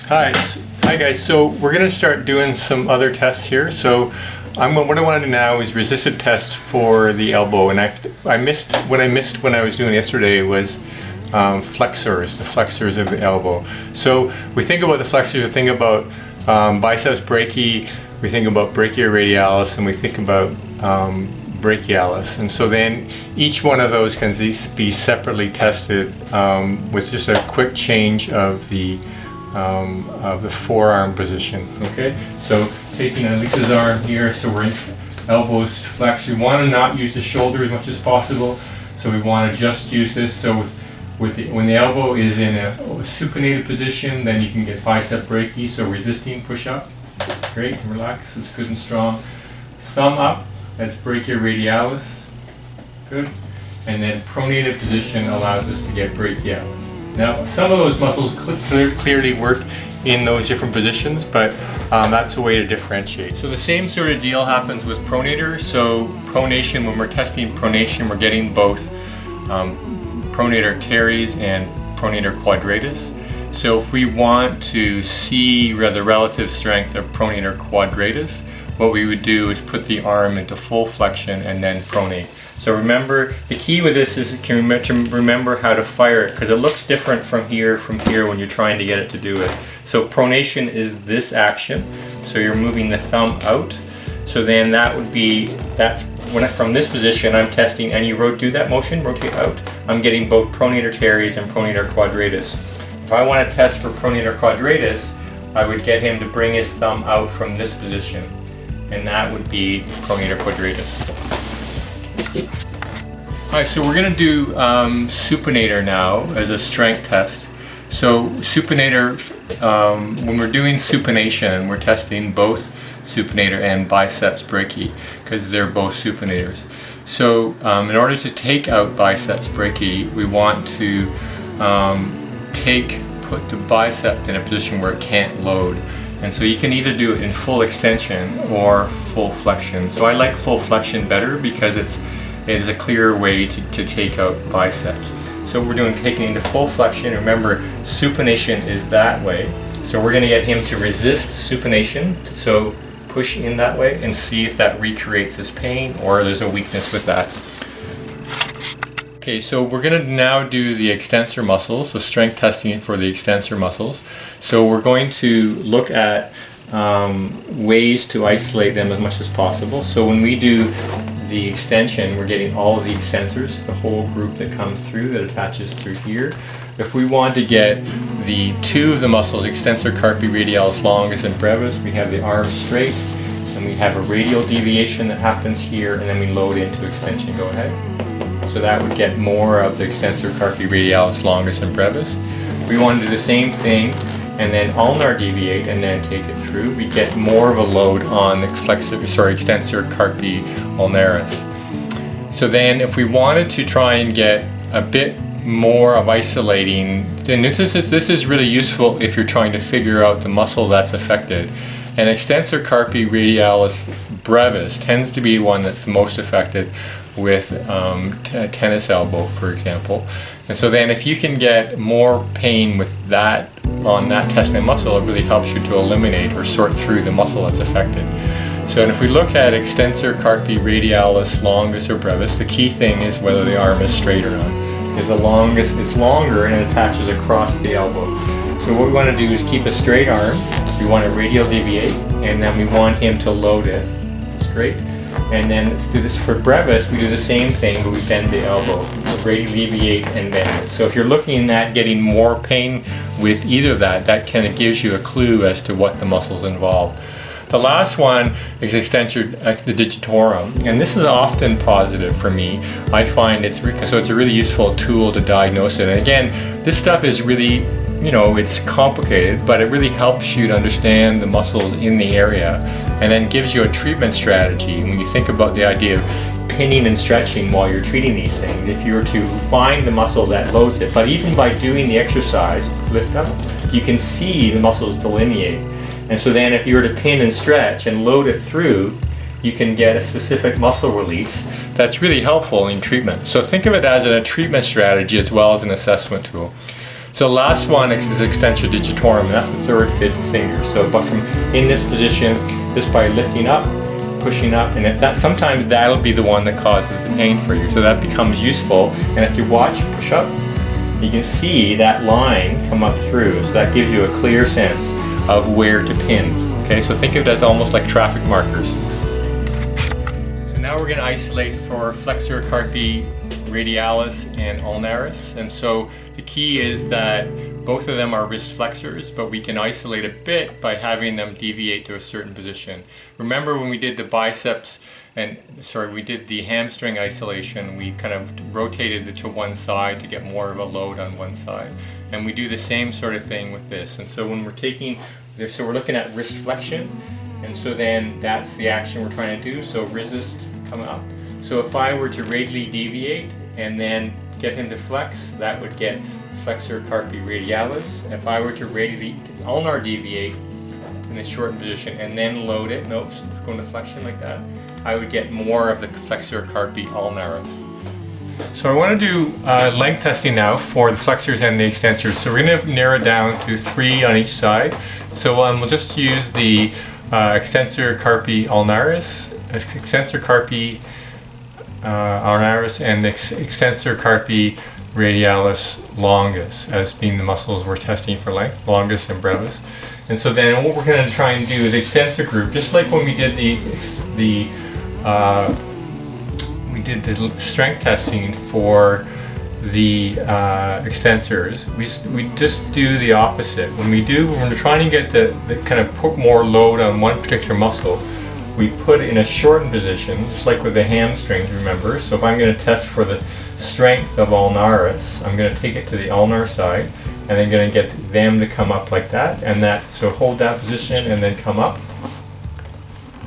Hi guys. So we're going to start doing some other tests here. So what I want to do now is resisted test for the elbow, and I missed when I was doing yesterday was the flexors of the elbow. So we think about the flexors, we think about biceps brachii, we think about brachioradialis, and we think about brachialis. And so then each one of those can be separately tested with just a quick change of the forearm position. Okay, so taking Lisa's arm here, so we're in elbows flexed. We want to not use the shoulder as much as possible, so we want to just use this. So when the elbow is in a supinated position, then you can get bicep brachii, so resisting push up. Great, and relax, it's good and strong. Thumb up, that's brachioradialis. Good. And then pronated position allows us to get brachialis. Now, some of those muscles clearly work in those different positions, but that's a way to differentiate. So the same sort of deal happens with pronator. So pronation, when we're testing pronation, we're getting both pronator teres and pronator quadratus. So if we want to see the relative strength of pronator quadratus, what we would do is put the arm into full flexion and then pronate. So remember, the key with this is to remember how to fire it, because it looks different from here when you're trying to get it to do it. So pronation is this action. So you're moving the thumb out. So then that's from this position I'm testing, and you do that motion, rotate out. I'm getting both pronator teres and pronator quadratus. If I want to test for pronator quadratus, I would get him to bring his thumb out from this position, and that would be pronator quadratus. Alright, so we're going to do supinator now as a strength test. So supinator, when we're doing supination, we're testing both supinator and biceps brachii, because they're both supinators. So in order to take out biceps brachii, we want to put the bicep in a position where it can't load. And so you can either do it in full extension or full flexion. So I like full flexion better because it is a clearer way to take out biceps. So we're taking into full flexion. Remember, supination is that way. So we're going to get him to resist supination. So push in that way and see if that recreates his pain or there's a weakness with that. Okay, so we're going to now do the extensor muscles, so strength testing for the extensor muscles. So we're going to look at ways to isolate them as much as possible. So when we do the extension, we're getting all of the extensors, the whole group that comes through, that attaches through here. If we want to get the two of the muscles, extensor carpi radialis longus and brevis, we have the arm straight, and we have a radial deviation that happens here, and then we load into extension. Go ahead. So that would get more of the extensor carpi radialis longus and brevis. We want to do the same thing and then ulnar deviate and then take it through. We get more of a load on the extensor carpi ulnaris. So then if we wanted to try and get a bit more of isolating, then this is really useful if you're trying to figure out the muscle that's affected. And extensor carpi radialis brevis tends to be one that's the most affected with tennis elbow, for example. And so then if you can get more pain with that on that tendon muscle, it really helps you to eliminate or sort through the muscle that's affected. So if we look at extensor carpi radialis longus or brevis, the key thing is whether the arm is straight or not. Is the longest, it's longer and it attaches across the elbow. So what we want to do is keep a straight arm. We want to radial deviate, and then we want him to load it. That's great. And then let's do this for brevis. We do the same thing, but we bend the elbow. So radial deviate and bend it. So if you're looking at getting more pain with either of that kind of gives you a clue as to what the muscles involved. The last one is extensor digitorum, and this is often positive for me. I find it's a really useful tool to diagnose it. And again, this stuff is really, it's complicated, but it really helps you to understand the muscles in the area and then gives you a treatment strategy. When you think about the idea of pinning and stretching while you're treating these things, if you were to find the muscle that loads it, but even by doing the exercise, lift up, you can see the muscles delineate. And so then if you were to pin and stretch and load it through, you can get a specific muscle release that's really helpful in treatment. So think of it as a treatment strategy as well as an assessment tool. So the last one is extensor digitorum, and that's the third finger. So, but from in this position, just by lifting up, pushing up, and if that, sometimes that'll be the one that causes the pain for you. So that becomes useful. And if you watch push up, you can see that line come up through. So that gives you a clear sense of where to pin. Okay, so think of it as almost like traffic markers. So now we're going to isolate for flexor carpi radialis and ulnaris. And so the key is that both of them are wrist flexors, but we can isolate a bit by having them deviate to a certain position. Remember when we did the biceps we did the hamstring isolation, we kind of rotated it to one side to get more of a load on one side. And we do the same sort of thing with this. And so when we're so we're looking at wrist flexion, and so then that's the action we're trying to do. So resist, come up. So if I were to radially deviate and then get him to flex, that would get flexor carpi radialis. If I were to radially ulnar deviate in a shortened position and then load it, nope, going to flexion like that, I would get more of the flexor carpi ulnaris. So I want to do length testing now for the flexors and the extensors. So we're going to narrow it down to 3 on each side. So we'll just use the extensor carpi ulnaris, extensor carpi ulnaris, and the extensor carpi radialis longus as being the muscles we're testing for length, longus and brevis. And so then what we're going to try and do is extensor group, just like when we did the strength testing for the extensors. We just do the opposite. When we're trying to get the kind of put more load on one particular muscle, we put it in a shortened position, just like with the hamstrings, remember. So if I'm going to test for the strength of ulnaris, I'm going to take it to the ulnar side, and then going to get them to come up like that, and so hold that position and then come up.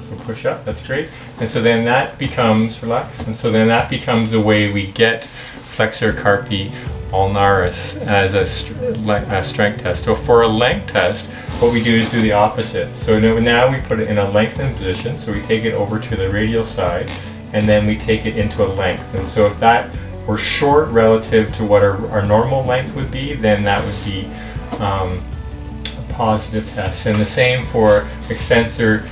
So push up, that's great. And so then that becomes, relax, and so then that becomes the way we get flexor carpi ulnaris as a strength test. So for a length test, what we do is do the opposite. So now we put it in a lengthened position, so we take it over to the radial side, and then we take it into a length. And so if that were short relative to what our normal length would be, then that would be a positive test. And the same for extensor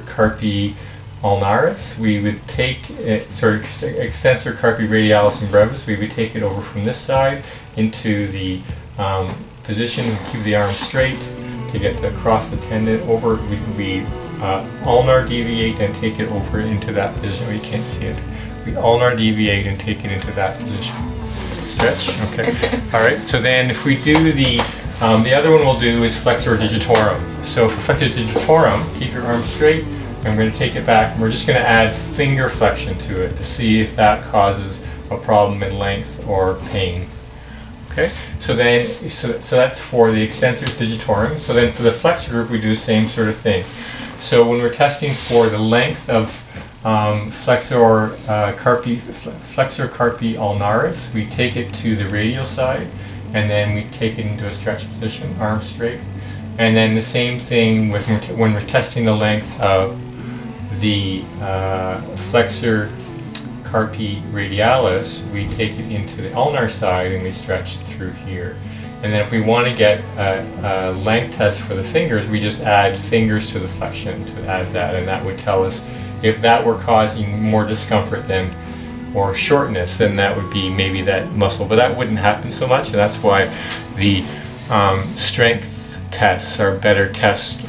carpi ulnaris. We would take extensor carpi radialis and brevis. We would take it over from this side into the position and keep the arm straight to get across the tendon over. We ulnar deviate and take it over into that position. We can't see it. We ulnar deviate and take it into that position. Stretch. Okay. All right. So then, if we do the other one we'll do is flexor digitorum. So for flexor digitorum, keep your arm straight. I'm going to take it back, and we're just going to add finger flexion to it to see if that causes a problem in length or pain. Okay, so that's for the extensor digitorum. So then for the flexor group, we do the same sort of thing. So when we're testing for the length of flexor carpi ulnaris, we take it to the radial side, and then we take it into a stretch position, arm straight. And then the same thing when we're testing the length of the flexor carpi radialis, we take it into the ulnar side and we stretch through here. And then if we want to get a length test for the fingers, we just add fingers to the flexion to add that, and that would tell us if that were causing more discomfort or shortness, then that would be maybe that muscle. But that wouldn't happen so much, and that's why the strength tests are better tests